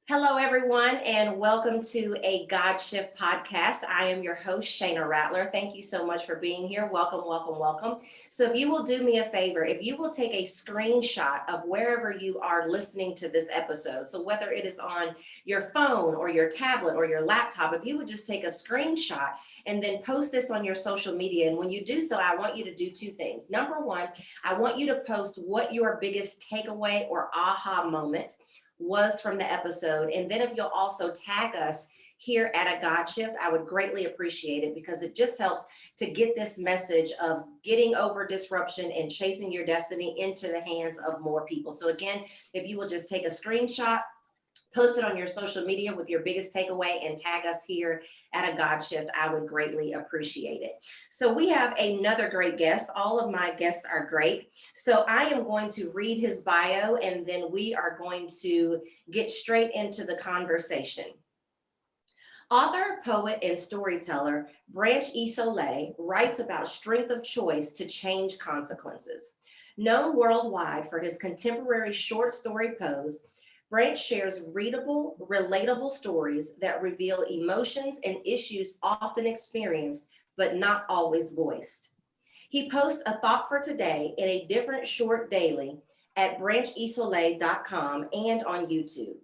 Hello, everyone, and welcome to a God Shift podcast. I am your host, Shayna Rattler. Thank you so much for being here. Welcome, welcome, welcome. So, if you will do me a favor, if you will take a screenshot of wherever you are listening to this episode, so whether it is on your phone or your tablet or your laptop, if you would just take a screenshot and then post this on your social media. And when you do so, I want you to do two things. Number one, I want you to post what your biggest takeaway or aha moment was from the episode. And then if you'll also tag us here at a God Shift, I would greatly appreciate it because it just helps to get this message of getting over disruption and chasing your destiny into the hands of more people. So again, if you will just take a screenshot, post it on your social media with your biggest takeaway and tag us here at a God Shift, I would greatly appreciate it. So we have another great guest. All of my guests are great. So I am going to read his bio and then we are going to get straight into the conversation. Author, poet, and storyteller Branch Isole writes about strength of choice to change consequences. Known worldwide for his contemporary short story prose, Branch shares readable, relatable stories that reveal emotions and issues often experienced but not always voiced. He posts a thought for today in a different short daily at branchisole.com and on YouTube.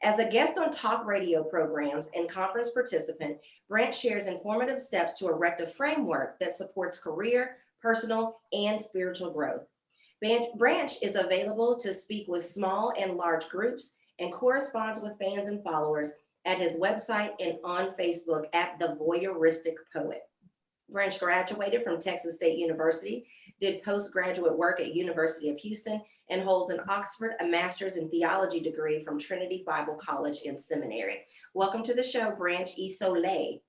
As a guest on talk radio programs and conference participant, Branch shares informative steps to erect a framework that supports career, personal, and spiritual growth. Branch is available to speak with small and large groups and corresponds with fans and followers at his website and on Facebook at The Voyeuristic Poet. Branch graduated from Texas State University, did postgraduate work at University of Houston, and holds an Oxford, a master's in theology degree from Trinity Bible College and Seminary. Welcome to the show, Branch Isole.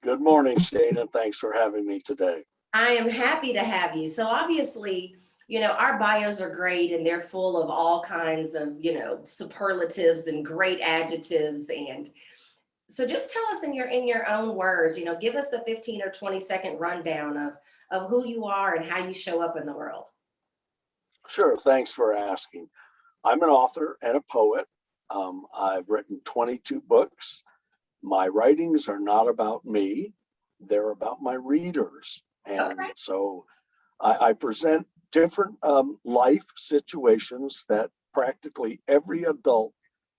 Good morning, Shayna. Thanks for having me today. I am happy to have you. So obviously, our bios are great and they're full of all kinds of, superlatives and great adjectives. And so just tell us in your own words, give us the 15 or 20-second rundown of who you are and how you show up in the world. Sure. Thanks for asking. I'm an author and a poet. I've written 22 books. My writings are not about me. They're about my readers. And Okay. so I present different life situations that practically every adult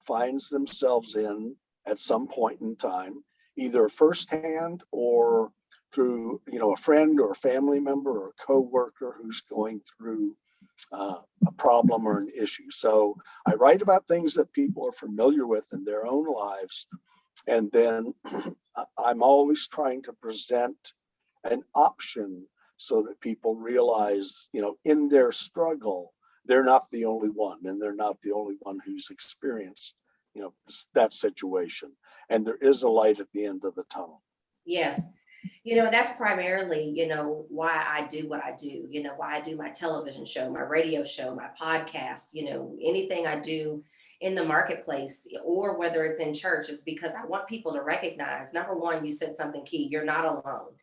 finds themselves in at some point in time, either firsthand or through, a friend or a family member or a coworker who's going through a problem or an issue. So I write about things that people are familiar with in their own lives. And then I'm always trying to present an option so that people realize, in their struggle, they're not the only one, and they're not the only one who's experienced, that situation. And there is a light at the end of the tunnel. Yes. That's primarily, why I do what I do, why I do my television show, my radio show, my podcast, anything I do in the marketplace or whether it's in church is because I want people to recognize, number one, you said something key, you're not alone.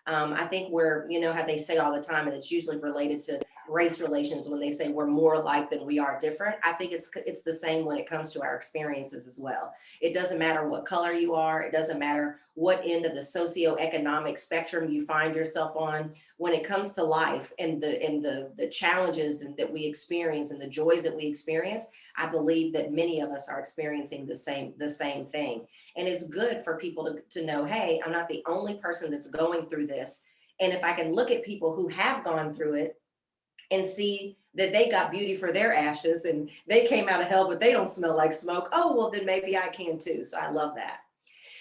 I think we're, how they say all the time, and it's usually related to race relations when they say we're more alike than we are different. I think it's the same when it comes to our experiences as well. It doesn't matter what color you are. It doesn't matter what end of the socioeconomic spectrum you find yourself on. When it comes to life and the challenges that we experience and the joys that we experience, I believe that many of us are experiencing the same thing. And it's good for people to know, hey, I'm not the only person that's going through this. And if I can look at people who have gone through it and see that they got beauty for their ashes and they came out of hell, but they don't smell like smoke. Oh, well, then maybe I can too. So I love that.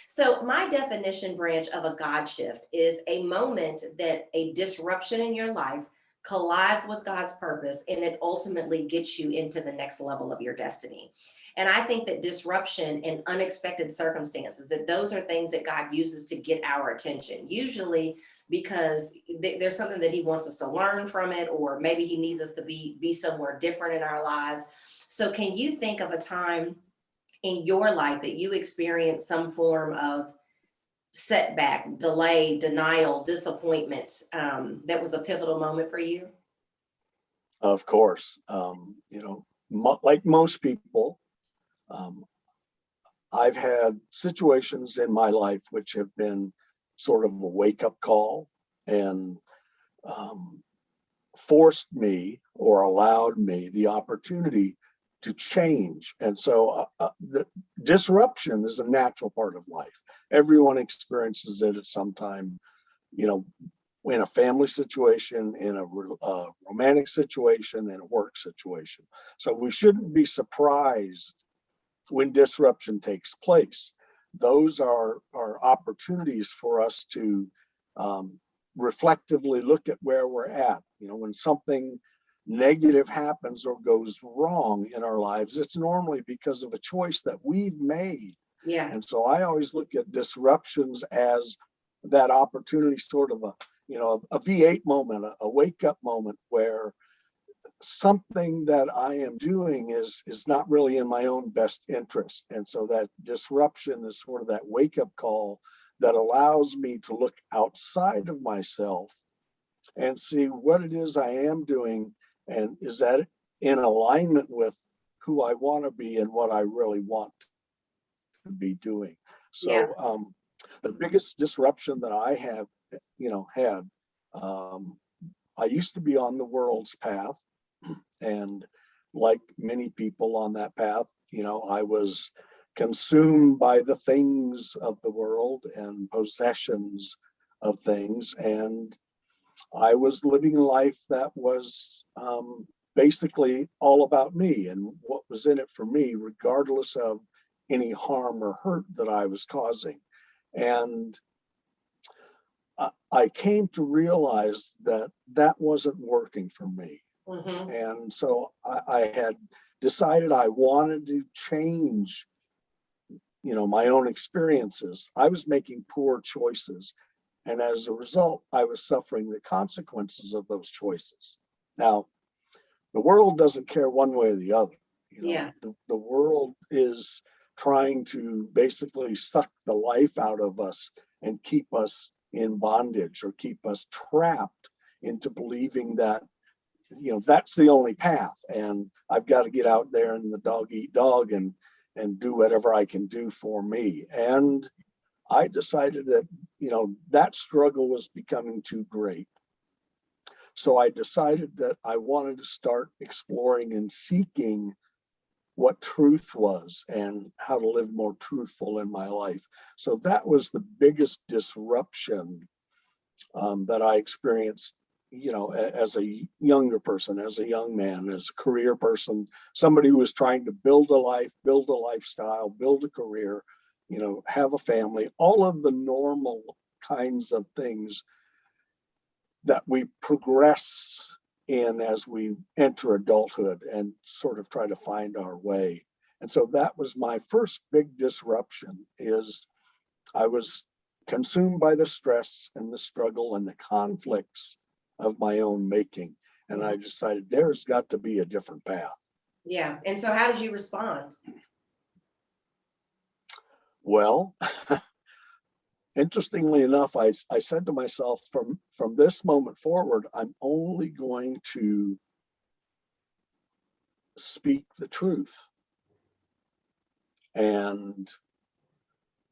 So my definition, Branch, of a God shift is a moment that a disruption in your life collides with God's purpose and it ultimately gets you into the next level of your destiny. And I think that disruption and unexpected circumstances, that those are things that God uses to get our attention, usually because there's something that he wants us to learn from it, or maybe he needs us to be somewhere different in our lives. So can you think of a time in your life that you experienced some form of setback, delay, denial, disappointment, that was a pivotal moment for you? Of course, like most people, I've had situations in my life which have been sort of a wake-up call and forced me or allowed me the opportunity to change. And so the disruption is a natural part of life. Everyone experiences it at some time, you know, in a family situation, in a romantic situation, in a work situation. So we shouldn't be surprised when disruption takes place. Those are opportunities for us to reflectively look at where we're at. You know, when something negative happens or goes wrong in our lives, it's normally because of a choice that we've made. Yeah. And so I always look at disruptions as that opportunity, sort of a V8 moment, a wake up moment where something that I am doing is not really in my own best interest. And so that disruption is sort of that wake up call that allows me to look outside of myself and see what it is I am doing, and is that in alignment with who I want to be and what I really want to be doing. Yeah. So the biggest disruption that I have, had, I used to be on the world's path, and like many people on that path, I was consumed by the things of the world and possessions of things. And I was living a life that was basically all about me and what was in it for me, regardless of any harm or hurt that I was causing. And I came to realize that that wasn't working for me. Mm-hmm. And so I had decided I wanted to change, my own experiences. I was making poor choices. And as a result, I was suffering the consequences of those choices. Now, the world doesn't care one way or the other. Yeah. The world is trying to basically suck the life out of us and keep us in bondage or keep us trapped into believing that, that's the only path. And I've got to get out there and the dog eat dog and do whatever I can do for me. And I decided that, that struggle was becoming too great. So I decided that I wanted to start exploring and seeking what truth was and how to live more truthful in my life. So that was the biggest disruption that I experienced, as a younger person, as a young man, as a career person, somebody who was trying to build a life, build a lifestyle, build a career, have a family, all of the normal kinds of things that we progress in as we enter adulthood and sort of try to find our way. And so that was my first big disruption, is I was consumed by the stress and the struggle and the conflicts of my own making. And I decided there's got to be a different path. Yeah. And so how did you respond? Well, interestingly enough, I said to myself, from this moment forward, I'm only going to speak the truth. And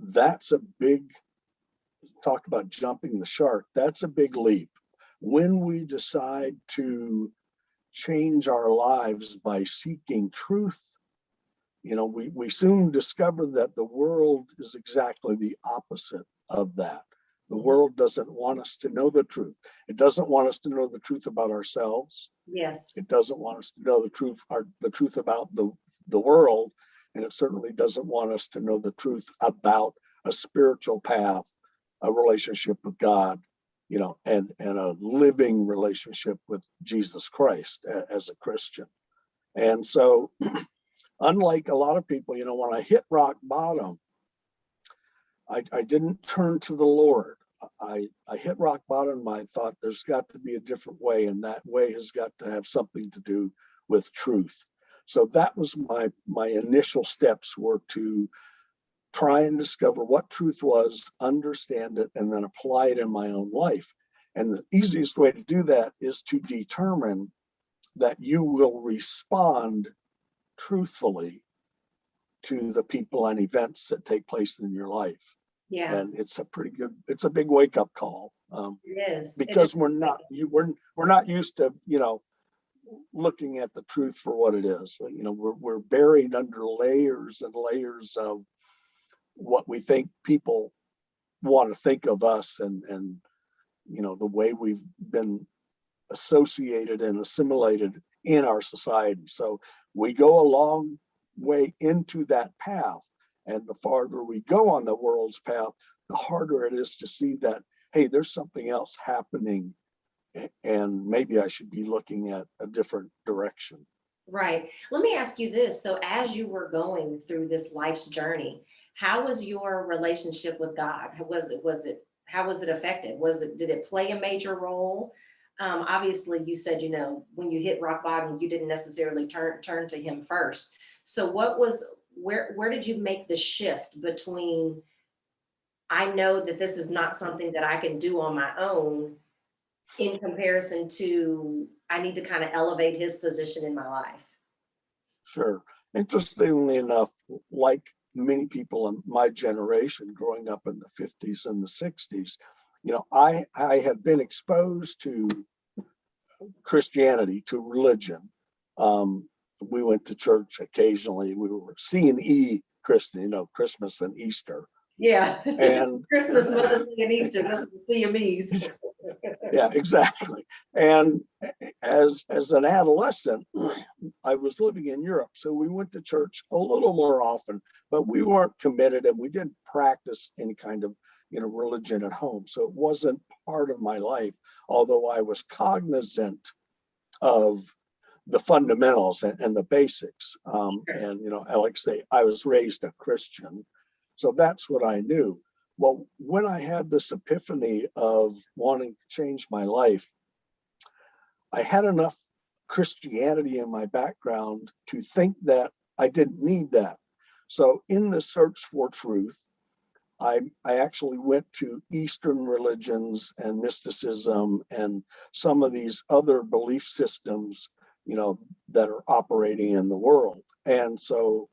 that's a big, talk about jumping the shark. That's a big leap. When we decide to change our lives by seeking truth, we soon discover that the world is exactly the opposite of that. The world doesn't want us to know the truth. It doesn't want us to know the truth about ourselves. Yes. It doesn't want us to know the truth about the world. And it certainly doesn't want us to know the truth about a spiritual path, a relationship with God, and a living relationship with Jesus Christ as a Christian. And so, unlike a lot of people, when I hit rock bottom, I didn't turn to the Lord. I hit rock bottom. I thought there's got to be a different way, and that way has got to have something to do with truth. So that was my initial steps, were to try and discover what truth was, understand it, and then apply it in my own life. And the easiest way to do that is to determine that you will respond truthfully to the people and events that take place in your life. Yeah, And it's a big wake up call. it is. It Because is. we're not used to, looking at the truth for what it is. We're buried under layers and layers of what we think people want to think of us, and the way we've been associated and assimilated in our society. So we go a long way into that path, and the farther we go on the world's path, the harder it is to see that, hey, there's something else happening, and maybe I should be looking at a different direction. Right. Let me ask you this. So, as you were going through this life's journey, how was your relationship with God? How was it affected? Did it play a major role? Obviously, you said, when you hit rock bottom, you didn't necessarily turn to Him first. So, where did you make the shift between, I know that this is not something that I can do on my own, in comparison to, I need to kind of elevate His position in my life? Sure. Interestingly enough, like many people in my generation growing up in the 50s and the 60s, I had been exposed to Christianity, to religion. We went to church occasionally. We were C&E Christian, Christmas and Easter. Yeah. And Christmas, Mother's Day, and Easter. That's the CMEs. yeah, exactly. And as an adolescent, I was living in Europe, so we went to church a little more often, but we weren't committed, and we didn't practice any kind of religion at home. So it wasn't part of my life, although I was cognizant of the fundamentals and the basics. And I like to say I was raised a Christian, so that's what I knew. Well, when I had this epiphany of wanting to change my life, I had enough Christianity in my background to think that I didn't need that. So in the search for truth, I actually went to Eastern religions and mysticism and some of these other belief systems, that are operating in the world. And so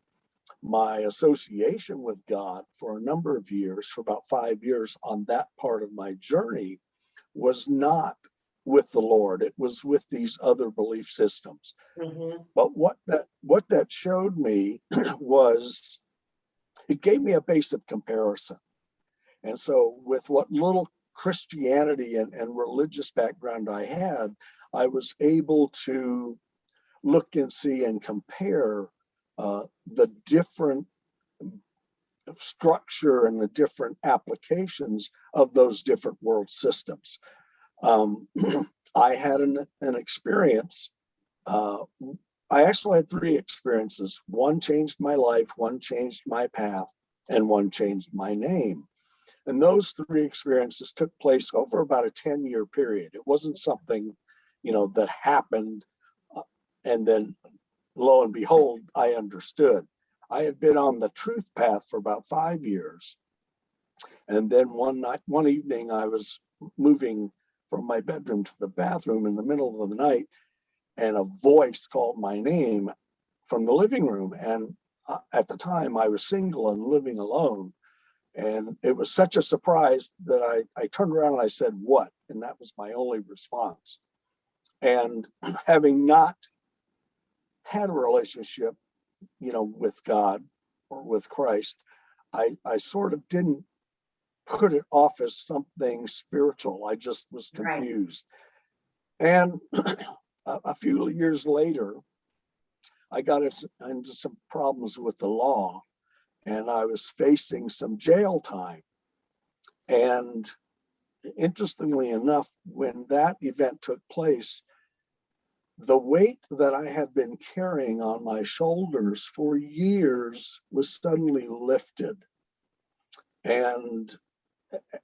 my association with God for a number of years, for about 5 years on that part of my journey, was not with the Lord. It was with these other belief systems. Mm-hmm. But what that showed me was, it gave me a base of comparison. And so with what little Christianity and religious background I had, I was able to look and see and compare the different structure and the different applications of those different world systems. I had an experience. I actually had 3 experiences. One changed my life, one changed my path, and one changed my name. And those 3 experiences took place over about a 10-year period. It wasn't something, that happened and then lo and behold, I understood. I had been on the truth path for about 5 years. And then one evening, I was moving from my bedroom to the bathroom in the middle of the night, and a voice called my name from the living room. And at the time, I was single and living alone. And it was such a surprise that I turned around and I said, "What?" And that was my only response. And having not had a relationship, with God or with Christ, I sort of didn't put it off as something spiritual. I just was confused. Right. And a few years later, I got into some problems with the law, and I was facing some jail time. And interestingly enough, when that event took place, the weight that I had been carrying on my shoulders for years was suddenly lifted. And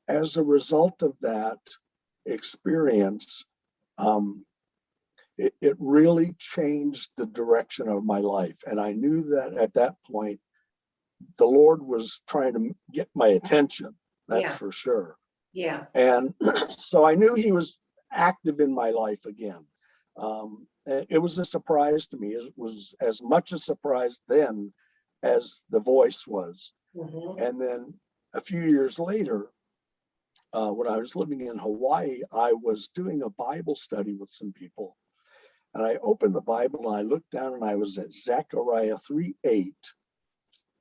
as a result of that experience, it really changed the direction of my life. And I knew that at that point, the Lord was trying to get my attention. That's for sure. Yeah. And so I knew He was active in my life again. It was a surprise to me. It was as much a surprise then as the voice was. Mhm. And then a few years later, when I was living in Hawaii, I was doing a Bible study with some people. And I opened the Bible and I looked down and I was at Zechariah 3:8.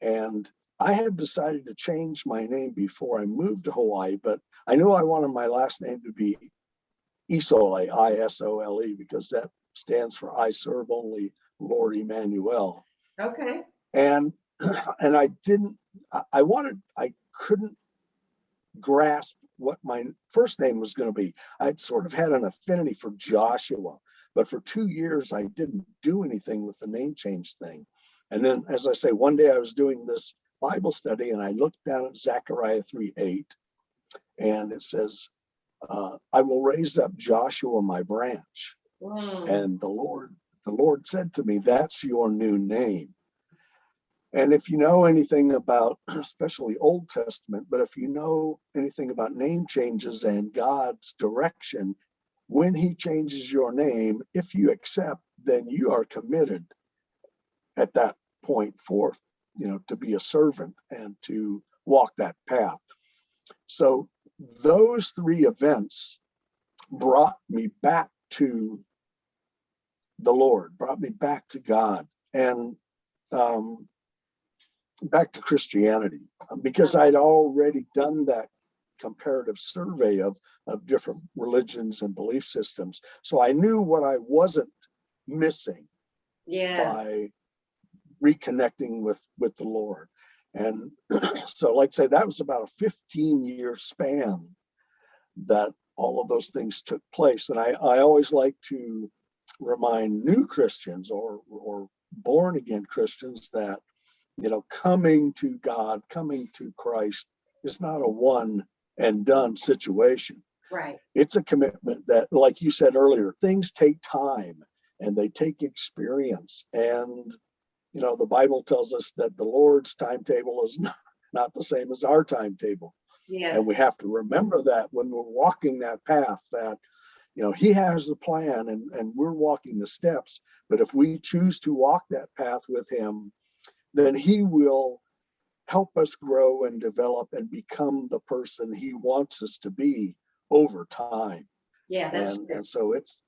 And I had decided to change my name before I moved to Hawaii, but I knew I wanted my last name to be Isole, Isole, because that stands for I serve only Lord Emmanuel. Okay. And and I couldn't grasp what my first name was going to be. I'd sort of had an affinity for Joshua, but for 2 years I didn't do anything with the name change thing. And then, as I say, one day I was doing this Bible study and I looked down at Zechariah 3:8, and it says, I will raise up Joshua, my branch. Mm. And the Lord said to me, that's your new name. And if you know anything about, especially Old Testament, but if you know anything about name changes and God's direction, when he changes your name, if you accept, then you are committed at that point forth, to be a servant and to walk that path. So those three events brought me back to the Lord, brought me back to God, and back to Christianity, because I'd already done that comparative survey of different religions and belief systems. So I knew what I wasn't missing Yes. by reconnecting with the Lord. And so, like I say, that was about a 15-year span that all of those things took place. And I always like to remind new Christians or born again Christians that, coming to God, coming to Christ is not a one and done situation. Right. It's a commitment that, like you said earlier, things take time and they take experience. And, the Bible tells us that the Lord's timetable is not the same as our timetable. And we Yes. have to remember that when we're walking that path, that, he has the plan and we're walking the steps. But if we choose to walk that path with him, then he will help us grow and develop and become the person he wants us to be over time. Yeah, that's true. And so it's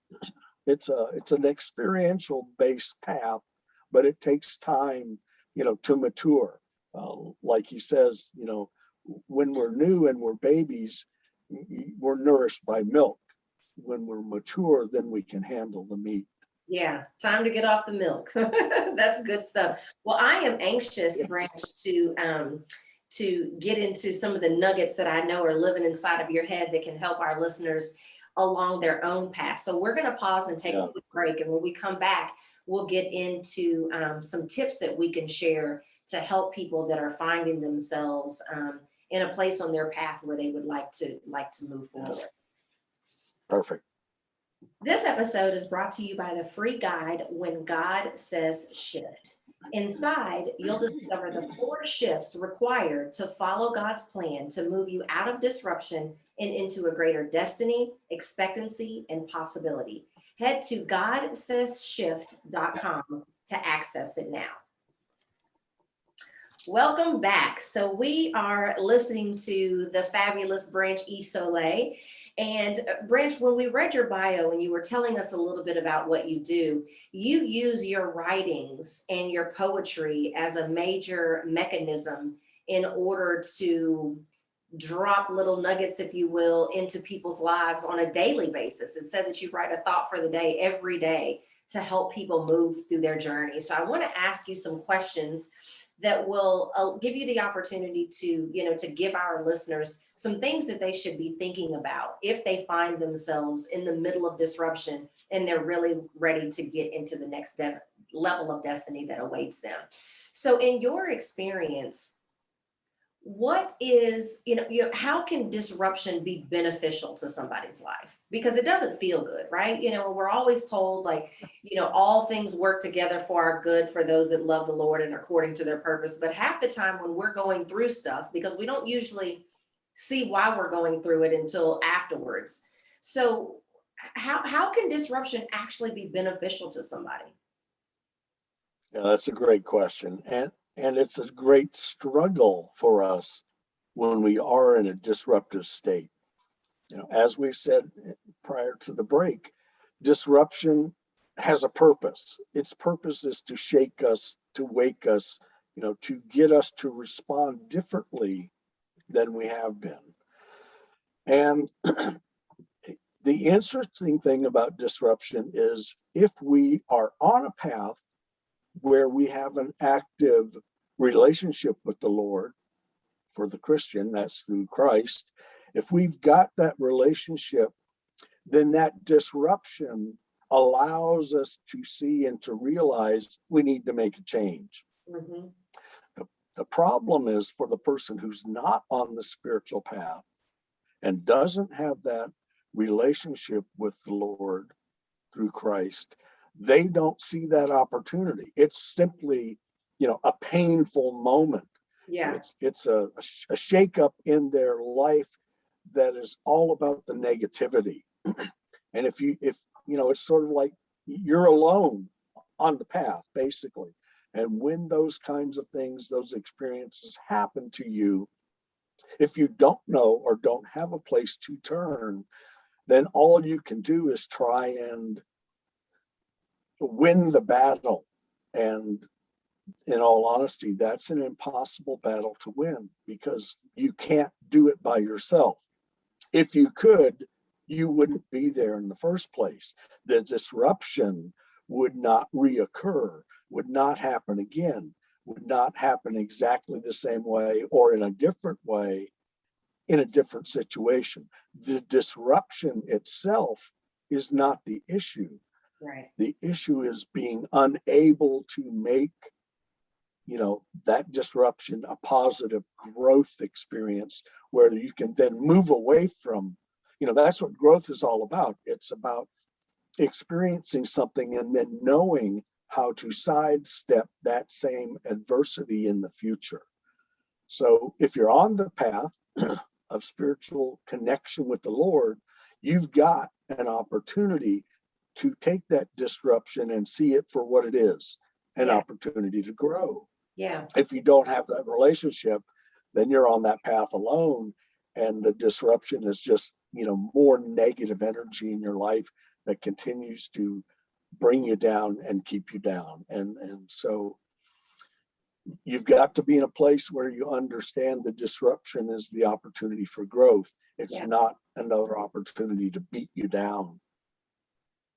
an experiential based path, but it takes time, to mature. Like he says, when we're new and we're babies, we're nourished by milk. When we're mature, then we can handle the meat. Yeah, time to get off the milk. That's good stuff. Well, I am anxious, Yeah. Branch, to get into some of the nuggets that I know are living inside of your head that can help our listeners along their own path. So we're going to pause and take a Yeah. quick break, and when we come back, we'll get into some tips that we can share to help people that are finding themselves in a place on their path where they would like to move forward. Perfect. This episode is brought to you by the free guide, When God Says Shift. Inside, you'll discover the 4 shifts required to follow God's plan to move you out of disruption and into a greater destiny, expectancy, and possibility. Head to GodSaysShift.com to access it now. Welcome back. So we are listening to the fabulous Branch Isole. And Branch, when we read your bio and you were telling us a little bit about what you do, you use your writings and your poetry as a major mechanism in order to drop little nuggets, if you will, into people's lives on a daily basis. It said that you write a thought for the day every day to help people move through their journey. So I want to ask you some questions that will give you the opportunity to give our listeners some things that they should be thinking about if they find themselves in the middle of disruption and they're really ready to get into the next level of destiny that awaits them. So in your experience, what is, how can disruption be beneficial to somebody's life? Because it doesn't feel good, right? We're always told, like, all things work together for our good for those that love the Lord and according to their purpose. But half the time when we're going through stuff, because we don't usually see why we're going through it until afterwards. So how can disruption actually be beneficial to somebody? Yeah, that's a great question. And And it's a great struggle for us when we are in a disruptive state. As we've said prior to the break, disruption has a purpose. Its purpose is to shake us, to wake us, to get us to respond differently than we have been. And the interesting thing about disruption is if we are on a path where we have an active relationship with the Lord, for the Christian, that's through Christ. If we've got that relationship, then that disruption allows us to see and to realize we need to make a change. Mm-hmm. The problem is for the person who's not on the spiritual path and doesn't have that relationship with the Lord through Christ, they don't see that opportunity. It's simply, a painful moment. Yeah. It's a shakeup in their life that is all about the negativity. And if it's sort of like you're alone on the path, basically. And when those kinds of things, those experiences happen to you, if you don't know or don't have a place to turn, then all you can do is try and win the battle. And in all honesty, that's an impossible battle to win because you can't do it by yourself. If you could, you wouldn't be there in the first place. The disruption would not reoccur, would not happen again, would not happen exactly the same way or in a different way in a different situation. The disruption itself is not the issue. Right. The issue is being unable to make that disruption a positive growth experience where you can then move away from, that's what growth is all about. It's about experiencing something and then knowing how to sidestep that same adversity in the future. So if you're on the path of spiritual connection with the Lord, you've got an opportunity to take that disruption and see it for what it is, an opportunity to grow. Yeah. If you don't have that relationship, then you're on that path alone. And the disruption is just, more negative energy in your life that continues to bring you down and keep you down. And so you've got to be in a place where you understand the disruption is the opportunity for growth. It's not another opportunity to beat you down.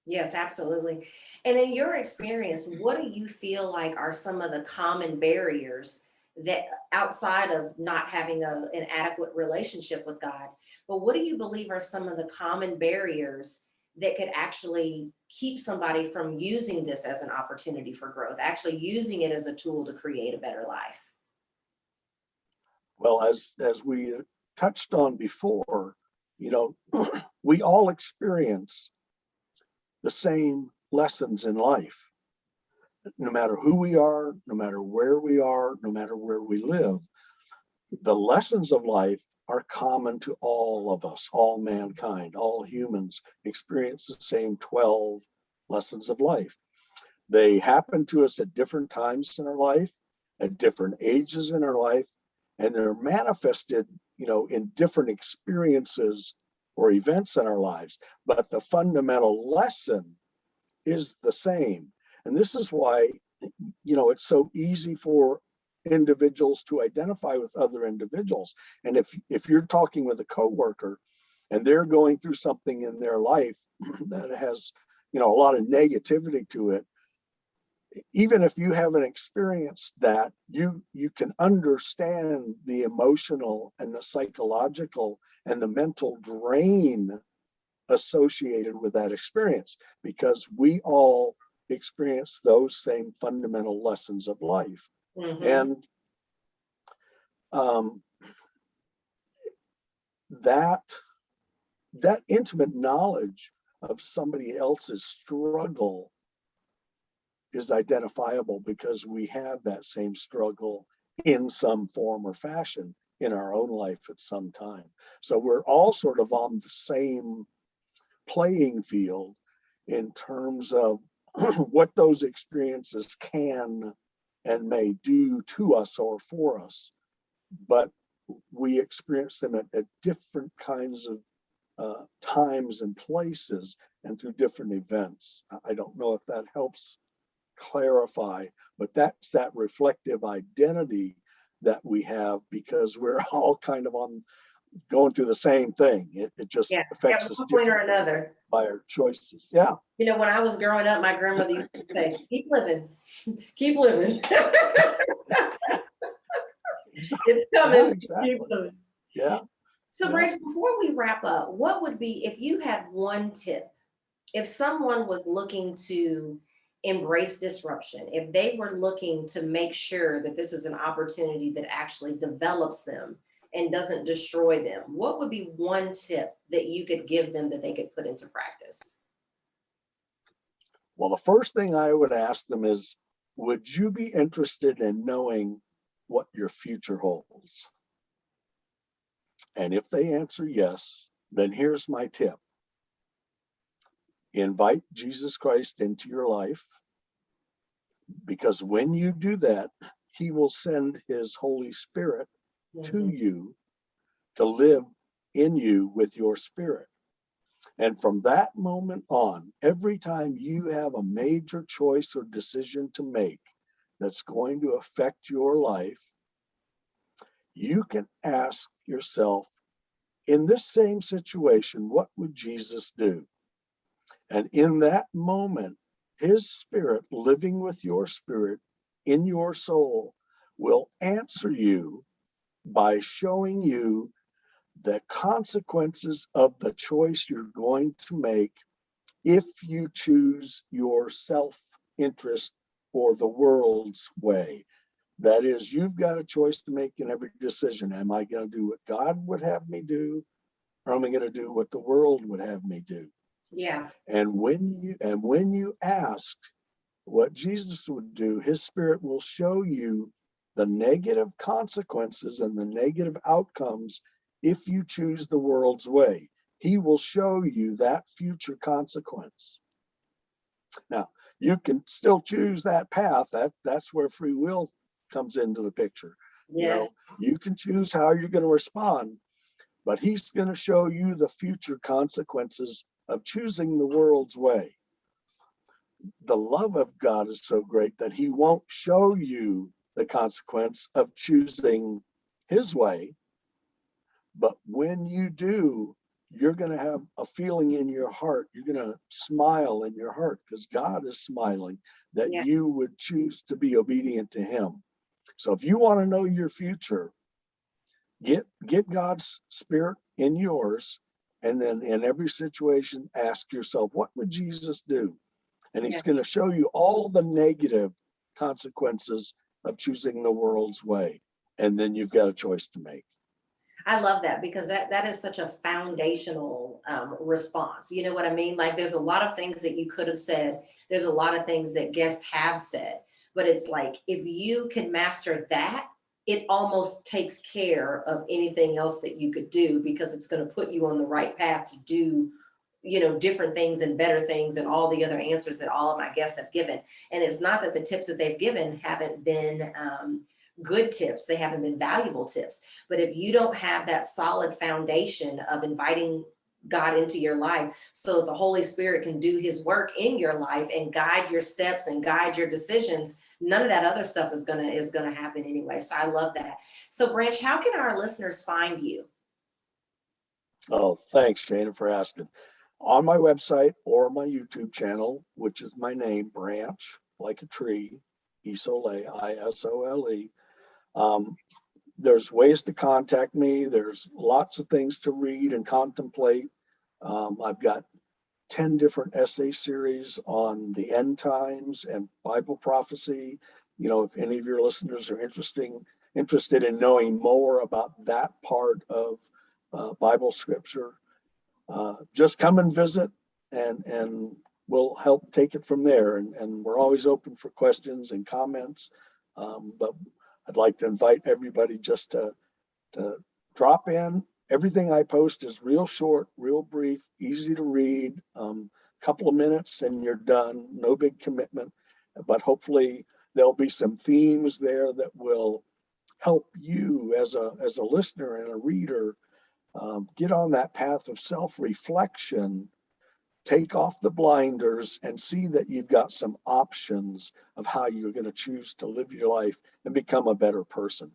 Yes, absolutely. And in your experience, what do you feel like are some of the common barriers that outside of not having an adequate relationship with God, but what do you believe are some of the common barriers that could actually keep somebody from using this as an opportunity for growth, actually using it as a tool to create a better life? Well, as we touched on before, we all experience the same lessons in life, no matter who we are, no matter where we are, no matter where we live. The lessons of life are common to all of us, all mankind, all humans experience the same 12 lessons of life. They happen to us at different times in our life, at different ages in our life, and they're manifested, in different experiences or events in our lives. But the fundamental lesson is the same. And this is why, it's so easy for individuals to identify with other individuals. And if you're talking with a coworker and they're going through something in their life that has, a lot of negativity to it, even if you haven't experienced that, you can understand the emotional and the psychological and the mental drain associated with that experience, because we all experience those same fundamental lessons of life. Mm-hmm. And that intimate knowledge of somebody else's struggle is identifiable because we have that same struggle in some form or fashion in our own life at some time. So we're all sort of on the same playing field in terms of what those experiences can and may do to us or for us, but we experience them at different kinds of times and places and through different events. I don't know if that helps clarify, but that's that reflective identity that we have because we're all kind of going through the same thing. It just Yeah, affects at us one point or differently another. by our choices. Yeah. When I was growing up, my grandmother used to say, keep living, keep living. It's Yeah, coming, keep exactly. living. Yeah. So, Yeah. Branch, before we wrap up, what would be, if you had one tip, if someone was looking to embrace disruption, if they were looking to make sure that this is an opportunity that actually develops them and doesn't destroy them, what would be one tip that you could give them that they could put into practice? Well, the first thing I would ask them is, would you be interested in knowing what your future holds? And if they answer yes, then here's my tip. Invite Jesus Christ into your life, because when you do that, he will send his Holy Spirit to Mhm. you to live in you with your spirit. And from that moment on, every time you have a major choice or decision to make that's going to affect your life, you can ask yourself, in this same situation, what would Jesus do? And in that moment, his spirit living with your spirit in your soul will answer you by showing you the consequences of the choice you're going to make if you choose your self-interest or the world's way. That is, you've got a choice to make in every decision. Am I going to do what God would have me do, or am I going to do what the world would have me do? Yeah. And when you ask what Jesus would do, his spirit will show you the negative consequences and the negative outcomes if you choose the world's way. He will show you that future consequence. Now, you can still choose that path. That's where free will comes into the picture. Yes. You can choose how you're going to respond, but he's going to show you the future consequences of choosing the world's way. The love of God is so great that he won't show you the consequence of choosing his way. But when you do, you're going to have a feeling in your heart. You're going to smile in your heart because God is smiling that Yeah. you would choose to be obedient to him. So if you want to know your future, get God's spirit in yours. And then in every situation, ask yourself, what would Jesus do? And Yeah. he's going to show you all the negative consequences of choosing the world's way. And then you've got a choice to make. I love that because that is such a foundational response. You know what I mean? Like there's a lot of things that you could have said. There's a lot of things that guests have said, but it's like if you can master that, it almost takes care of anything else that you could do because it's going to put you on the right path to do, different things and better things and all the other answers that all of my guests have given. And it's not that the tips that they've given haven't been good tips, they haven't been valuable tips. But if you don't have that solid foundation of inviting God into your life so that the Holy Spirit can do his work in your life and guide your steps and guide your decisions, none of that other stuff is gonna happen anyway. So I love that. So Branch, how can our listeners find you? Oh, thanks, Shayna, for asking. On my website or my YouTube channel, which is my name, Branch, like a tree, Isole, Isole. Um, there's ways to contact me. There's lots of things to read and contemplate. I've got 10 different essay series on the end times and Bible prophecy. If any of your listeners are interested in knowing more about that part of Bible scripture, just come and visit and we'll help take it from there. And we're always open for questions and comments. But I'd like to invite everybody just to drop in. Everything I post is real short, real brief, easy to read, couple of minutes and you're done. No big commitment, but hopefully There'll be some themes there that will help you as a listener and a reader get on that path of self-reflection, take off the blinders, and see that you've got some options of how you're going to choose to live your life and become a better person.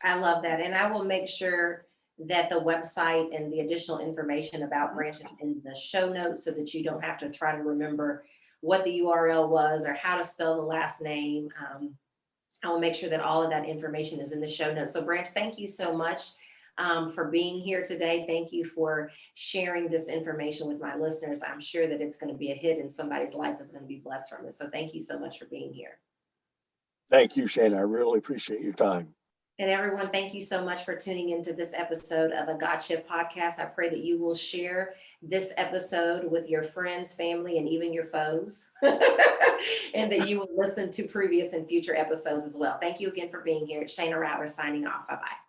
I love that. And I will make sure that the website and the additional information about Branch is in the show notes so that you don't have to try to remember what the URL was or how to spell the last name. I will make sure that all of that information is in the show notes. So, Branch, thank you so much for being here today. Thank you for sharing this information with my listeners. I'm sure that it's going to be a hit and somebody's life is going to be blessed from it. So, thank you so much for being here. Thank you, Shayna. I really appreciate your time. And everyone, thank you so much for tuning into this episode of a God Shift podcast. I pray that you will share this episode with your friends, family, and even your foes, and that you will listen to previous and future episodes as well. Thank you again for being here. Shayna Rattler signing off. Bye-bye.